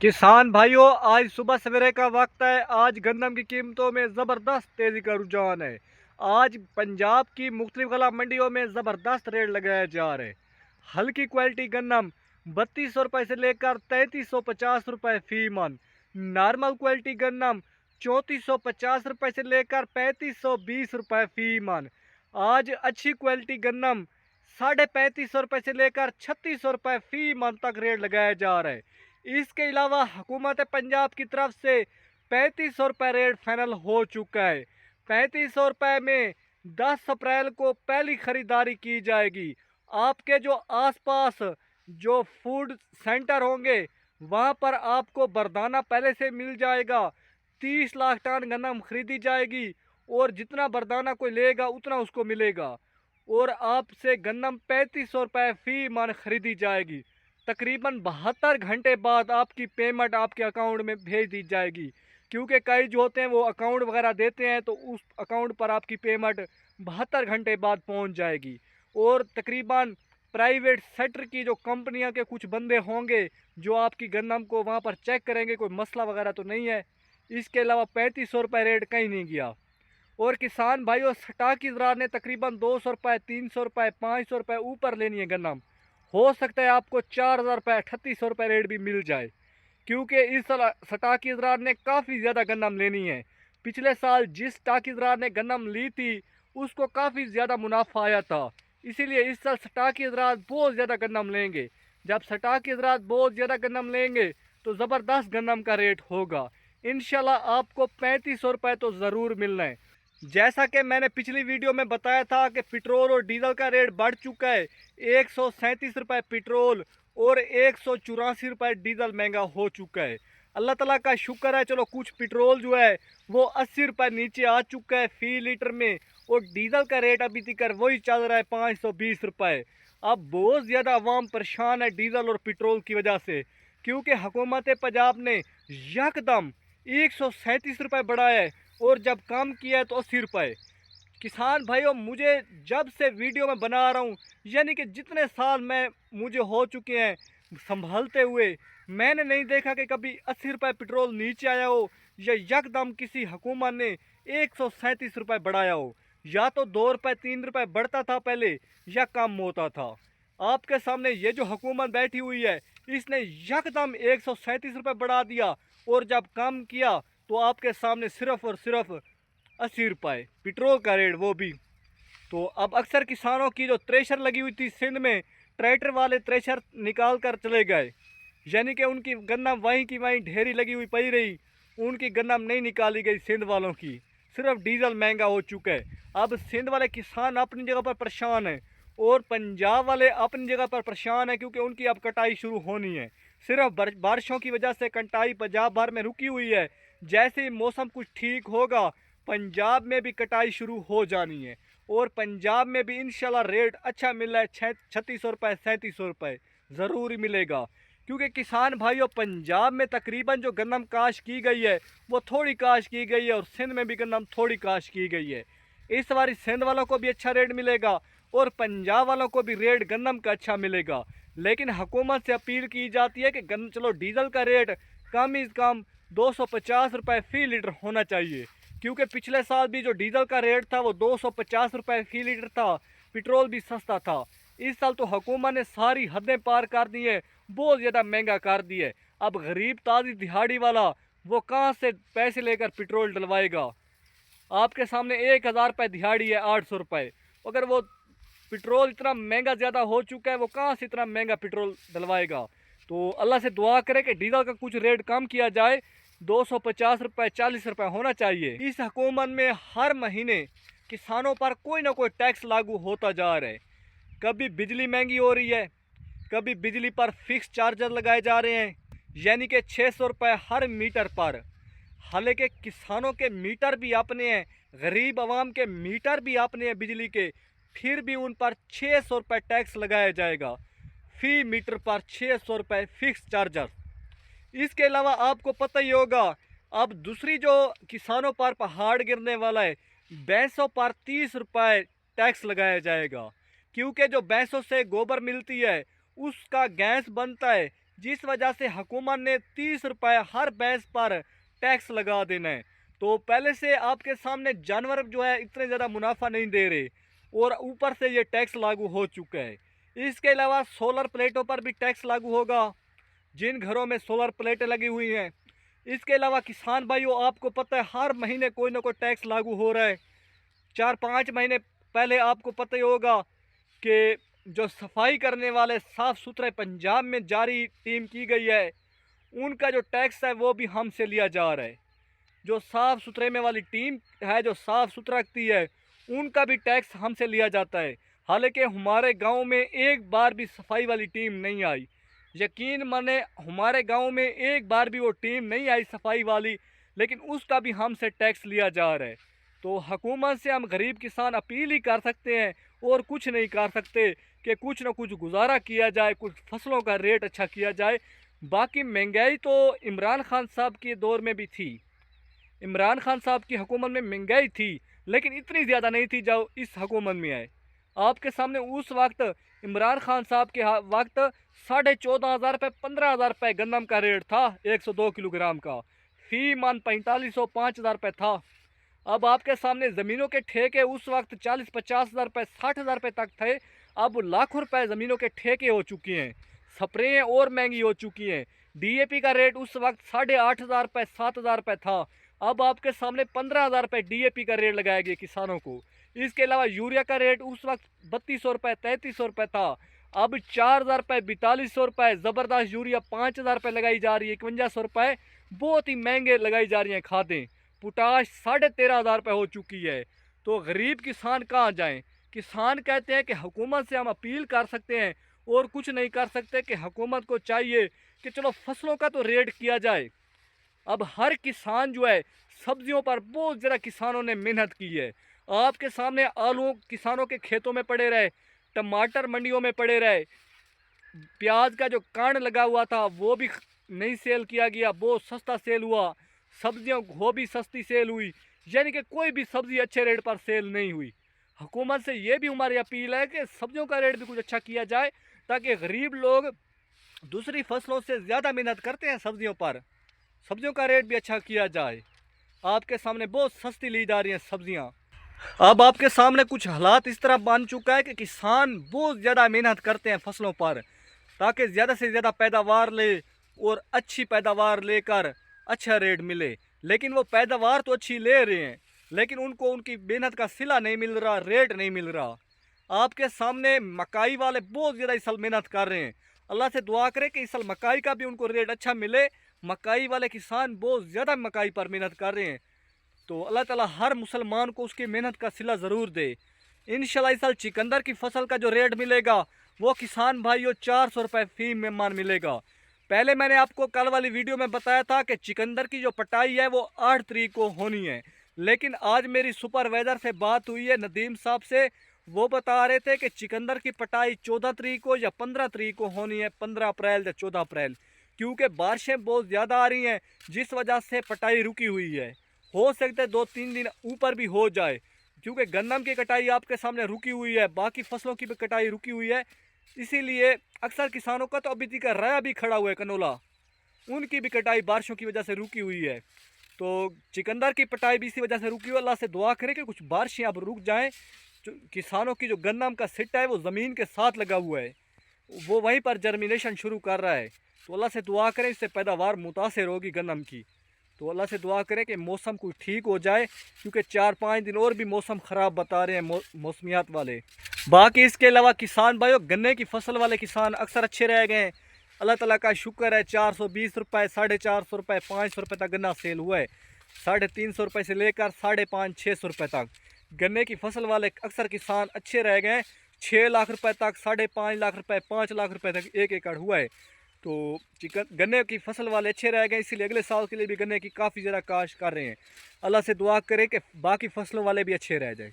किसान भाइयों, आज सुबह सवेरे का वक्त है। आज गंदम की कीमतों में ज़बरदस्त तेज़ी का रुझान है। आज पंजाब की मुख्तलिफ गला मंडियों में ज़बरदस्त रेट लगाए जा रहे हैं। हल्की क्वालिटी गंदम 3200 रुपये से लेकर 3350 रुपये फ़ी मन। नॉर्मल क्वालिटी गंदम 3450 रुपये से लेकर 3520 रुपये फ़ी मन। आज अच्छी क्वालिटी गंदम 3550 रुपये से लेकर 3600 रुपये फ़ी मन तक रेट लगाया जा रहा है। इसके अलावा हुकूमत पंजाब की तरफ से 3500 रुपये रेट फाइनल हो चुका है। 3500 रुपये में 10 अप्रैल को पहली खरीदारी की जाएगी। आपके जो आसपास जो फूड सेंटर होंगे वहां पर आपको बरदाना पहले से मिल जाएगा। 30 लाख टन गंदम खरीदी जाएगी और जितना बरदाना कोई लेगा उतना उसको मिलेगा। और आपसे गंदम 3500 रुपये फ़ी मन खरीदी जाएगी। तकरीबन 72 घंटे बाद आपकी पेमेंट आपके अकाउंट में भेज दी जाएगी, क्योंकि कई जो होते हैं वो अकाउंट वगैरह देते हैं तो उस अकाउंट पर आपकी पेमेंट 72 घंटे बाद पहुंच जाएगी। और तकरीबन प्राइवेट सेक्टर की जो कंपनियां के कुछ बंदे होंगे जो आपकी गंदम को वहां पर चेक करेंगे, कोई मसला वगैरह तो नहीं है। इसके अलावा 3500 रुपये रेट कहीं नहीं गया। और किसान भाइयों, स्टाक इजरार ने तकरीबन 200 रुपये, 300 रुपये, 500 रुपये ऊपर लेनी है गंदम। हो सकता है आपको 4000 रुपये, 3800 रुपये रेट भी मिल जाए, क्योंकि इस साल स्टाक इजरार ने काफ़ी ज़्यादा गंदम लेनी है। पिछले साल जिस स्टाक इजरार ने गंदम ली थी उसको काफ़ी ज़्यादा मुनाफा आया था, इसीलिए इस साल स्टाक इजरार बहुत ज़्यादा गंदम लेंगे। जब स्टाक इजरार बहुत ज़्यादा गंदम लेंगे तो ज़बरदस्त गंदम का रेट होगा। इंशाल्लाह आपको 3500 रुपये तो ज़रूर मिलना है। जैसा कि मैंने पिछली वीडियो में बताया था कि पेट्रोल और डीजल का रेट बढ़ चुका है। 137 रुपये पेट्रोल और 184 रुपये डीजल महंगा हो चुका है। अल्लाह ताला का शुक्र है, चलो कुछ पेट्रोल जो है वो 80 रुपये नीचे आ चुका है फ़ी लीटर में, और डीजल का रेट अभी तक वही चल रहा है 520 रुपये। अब बहुत ज़्यादा आवाम परेशान है डीजल और पेट्रोल की वजह से, क्योंकि हुकूमत पंजाब ने यकदम 137 रुपये बढ़ाया है और जब कम किया है तो 80 रुपये। किसान भाइयों, मुझे जब से वीडियो में बना रहा हूँ, यानी कि जितने साल मुझे हो चुके हैं संभालते हुए, मैंने नहीं देखा कि कभी 80 रुपये पेट्रोल नीचे आया हो या यकदम किसी हुकूमत ने 137 रुपये बढ़ाया हो। या तो 2 रुपये 3 रुपये बढ़ता था पहले या कम होता था। आपके सामने ये जो हुकूमत बैठी हुई है इसने यकदम 137 रुपये बढ़ा दिया, और जब कम किया तो आपके सामने सिर्फ और सिर्फ 80 रुपये पेट्रोल का रेट, वो भी। तो अब अक्सर किसानों की जो थ्रेशर लगी हुई थी सिंध में, ट्रैक्टर वाले थ्रेशर निकाल कर चले गए, यानी कि उनकी गन्ना वहीं की वहीं ढेरी लगी हुई पड़ी रही। उनकी गन्ना नहीं निकाली गई सिंध वालों की, सिर्फ डीजल महंगा हो चुका है। अब सिंध वाले किसान अपनी जगह पर परेशान हैं और पंजाब वाले अपनी जगह पर परेशान हैं, क्योंकि उनकी अब कटाई शुरू होनी है। सिर्फ बारिशों की वजह से कटाई पंजाब भर में रुकी हुई है। जैसे ही मौसम कुछ ठीक होगा पंजाब में भी कटाई शुरू हो जानी है, और पंजाब में भी इंशाल्लाह रेट अच्छा मिल रहा है। 3600 रुपये, 3700 रुपये ज़रूर ही मिलेगा, क्योंकि किसान भाइयों पंजाब में तकरीबन जो गंदम काश की गई है वो थोड़ी काश की गई है, और सिंध में भी गंदम थोड़ी काश की गई है। इस बार सिंध वालों को भी अच्छा रेट मिलेगा और पंजाब वालों को भी रेट गंदम का अच्छा मिलेगा। लेकिन हुकूमत से अपील की जाती है कि चलो डीजल का रेट कम से कम 250 रुपये फ़ी लीटर होना चाहिए, क्योंकि पिछले साल भी जो डीजल का रेट था वो 250 रुपये फ़ी लीटर था, पेट्रोल भी सस्ता था। इस साल तो हुकूमत ने सारी हदें पार कर दी है, बहुत ज़्यादा महंगा कर दी है। अब गरीब ताज़ी दिहाड़ी वाला वो कहाँ से पैसे लेकर पेट्रोल डलवाएगा। आपके सामने 1000 रुपये दिहाड़ी है, 800 रुपये। अगर वो पेट्रोल इतना महंगा ज़्यादा हो चुका है, वो कहाँ से इतना महंगा पेट्रोल डलवाएगा। तो अल्लाह से दुआ करें कि डीजल का कुछ रेट कम किया जाए। 250 रुपये, 40 रुपये होना चाहिए। इस हुकूमत में हर महीने किसानों पर कोई ना कोई टैक्स लागू होता जा रहा है। कभी बिजली महंगी हो रही है, कभी बिजली पर फिक्स चार्जर लगाए जा रहे हैं, यानी कि 600 रुपये हर मीटर पर। हालांकि किसानों के मीटर भी अपने हैं, गरीब आवाम के मीटर भी अपने हैं बिजली के, फिर भी उन पर 600 रुपये टैक्स लगाया जाएगा। फ़ी मीटर पर 600 रुपये फिक्स चार्जर। इसके अलावा आपको पता ही होगा, अब दूसरी जो किसानों पर पहाड़ गिरने वाला है, भैंसों पर 30 रुपये टैक्स लगाया जाएगा, क्योंकि जो भैंसों से गोबर मिलती है उसका गैस बनता है। जिस वजह से हुकूमत ने 30 रुपये हर भैंस पर टैक्स लगा देना है। तो पहले से आपके सामने जानवर जो है इतने ज़्यादा मुनाफा नहीं दे रहे और ऊपर से ये टैक्स लागू हो चुका है। इसके अलावा सोलर प्लेटों पर भी टैक्स लागू होगा, जिन घरों में सोलर प्लेटें लगी हुई हैं। इसके अलावा किसान भाइयों, आपको पता है हर महीने कोई ना कोई टैक्स लागू हो रहा है। 4-5 महीने पहले आपको पता ही होगा कि जो सफाई करने वाले साफ़ सुथरे पंजाब में जारी टीम की गई है, उनका जो टैक्स है वो भी हमसे लिया जा रहा है। जो साफ़ सुथरे में वाली टीम है, जो साफ़ सुथरा रखती है, उनका भी टैक्स हमसे लिया जाता है। हालांकि हमारे गांव में एक बार भी सफाई वाली टीम नहीं आई। यकीन माने, हमारे गांव में एक बार भी वो टीम नहीं आई सफाई वाली, लेकिन उसका भी हमसे टैक्स लिया जा रहा है। तो हुकूमत से हम गरीब किसान अपील ही कर सकते हैं और कुछ नहीं कर सकते कि कुछ ना कुछ गुजारा किया जाए, कुछ फसलों का रेट अच्छा किया जाए। बाकी महंगाई तो इमरान खान साहब के दौर में भी थी, इमरान खान साहब की हुकूमत में महंगाई थी, लेकिन इतनी ज़्यादा नहीं थी जो इस हुकूमत में है। आपके सामने उस वक्त इमरान खान साहब के वक्त 14,500 रुपये 15,000 रुपये गंदम का रेट था 102 किलोग्राम का। फी मन 4500 5,000 रुपये था। अब आपके सामने ज़मीनों के ठेके उस वक्त 40-50 हज़ार रुपये 60,000 रुपये तक थे। अब लाखों रुपए ज़मीनों के ठेके हो चुके हैं। स्प्रेएँ और महंगी हो चुकी हैं। डीएपी का रेट उस वक्त 8,500 रुपये 7,000 रुपये था। अब आपके सामने 15,000 रुपये डीएपी का रेट लगाया गया किसानों को। इसके अलावा यूरिया का रेट उस वक्त 3200 रुपये 3300 रुपये था। अब 4,000 रुपये 4200 रुपये। ज़बरदस्त यूरिया 5,000 रुपये लगाई जा रही है, 5100 रुपये। बहुत ही महंगे लगाई जा रही हैं खादें। पोटाश 13,500 रुपये हो चुकी है। तो गरीब किसान कहाँ जाएं? किसान कहते हैं कि हुकूमत से हम अपील कर सकते हैं और कुछ नहीं कर सकते, कि हुकूमत को चाहिए कि चलो फसलों का तो रेट किया जाए। अब हर किसान जो है, सब्जियों पर बहुत ज़्यादा किसानों ने मेहनत की है। आपके सामने आलू किसानों के खेतों में पड़े रहे, टमाटर मंडियों में पड़े रहे, प्याज का जो कांड लगा हुआ था वो भी नहीं सेल किया गया, बहुत सस्ता सेल हुआ। सब्जियों वो भी सस्ती सेल हुई, यानी कि कोई भी सब्ज़ी अच्छे रेट पर सेल नहीं हुई। हुकूमत से ये भी हमारी अपील है कि सब्जियों का रेट भी कुछ अच्छा किया जाए, ताकि गरीब लोग दूसरी फसलों से ज़्यादा मेहनत करते हैं सब्जियों पर, सब्जियों का रेट भी अच्छा किया जाए। आपके सामने बहुत सस्ती ली जा रही हैं सब्जियां। अब आपके सामने कुछ हालात इस तरह बन चुका है कि किसान बहुत ज़्यादा मेहनत करते हैं फसलों पर, ताकि ज़्यादा से ज़्यादा पैदावार ले और अच्छी पैदावार लेकर अच्छा रेट मिले। लेकिन वो पैदावार तो अच्छी ले रहे हैं, लेकिन उनको उनकी मेहनत का सिला नहीं मिल रहा, रेट नहीं मिल रहा। आपके सामने मकाई वाले बहुत ज़्यादा इस साल मेहनत कर रहे हैं। अल्लाह से दुआ करें कि इस साल मकाई का भी उनको रेट अच्छा मिले। मकाई वाले किसान बहुत ज़्यादा मकाई पर मेहनत कर रहे हैं। तो अल्लाह ताला हर मुसलमान को उसकी मेहनत का सिला ज़रूर दे। इंशाल्लाह इस साल चिकंदर की फसल का जो रेट मिलेगा वो किसान भाइयों 400 रुपये फी मेहमान मिलेगा। पहले मैंने आपको कल वाली वीडियो में बताया था कि चिकंदर की जो पटाई है वो 8 तारीख को होनी है, लेकिन आज मेरी सुपरवाइज़र से बात हुई है नदीम साहब से, वो बता रहे थे कि चिकंदर की पटाई 14 तारीख को या 15 तारीख को होनी है, 15 अप्रैल या 14 अप्रैल, क्योंकि बारिशें बहुत ज़्यादा आ रही हैं, जिस वजह से पटाई रुकी हुई है। हो सकता है 2-3 दिन ऊपर भी हो जाए, क्योंकि गन्नम की कटाई आपके सामने रुकी हुई है, बाकी फसलों की भी कटाई रुकी हुई है। इसीलिए अक्सर किसानों का तो अभी तक राया भी खड़ा हुआ है कनोला, उनकी भी कटाई बारिशों की वजह से रुकी हुई है। तो चिकंदर की पटाई भी इसी वजह से रुकी हुई है। अल्लाह से दुआ करें कि कुछ बारिशें अब रुक जाएं। किसानों की जो गन्नम का सिट्टा है वो ज़मीन के साथ लगा हुआ है, वो वहीं पर जर्मिनेशन शुरू कर रहा है। तो अल्लाह से दुआ करें, इससे पैदावार मुतासर होगी गन्नम की। तो अल्लाह से दुआ करें कि मौसम कुछ ठीक हो जाए, क्योंकि 4-5 दिन और भी मौसम ख़राब बता रहे हैं मौसमियात वाले। बाकी इसके अलावा किसान भाइयों, गन्ने की फसल वाले किसान अक्सर अच्छे रह गए हैं। अल्लाह ताला का शुक्र है, 420 रुपये 450 रुपये 500 रुपये तक गन्ना सेल हुआ है। 350 रुपये से लेकर 550-600 रुपये तक गन्ने की फसल वाले अक्सर किसान अच्छे रह गए हैं। 6 लाख रुपये तक, 5.5 लाख रुपये, 5 लाख रुपये तक एक एकड़ हुआ है। तो गन्ने की फसल वाले अच्छे रह गए, इसीलिए अगले साल के लिए भी गन्ने की काफ़ी ज़्यादा काश्त कर रहे हैं। अल्लाह से दुआ करें कि बाकी फसलों वाले भी अच्छे रह जाए।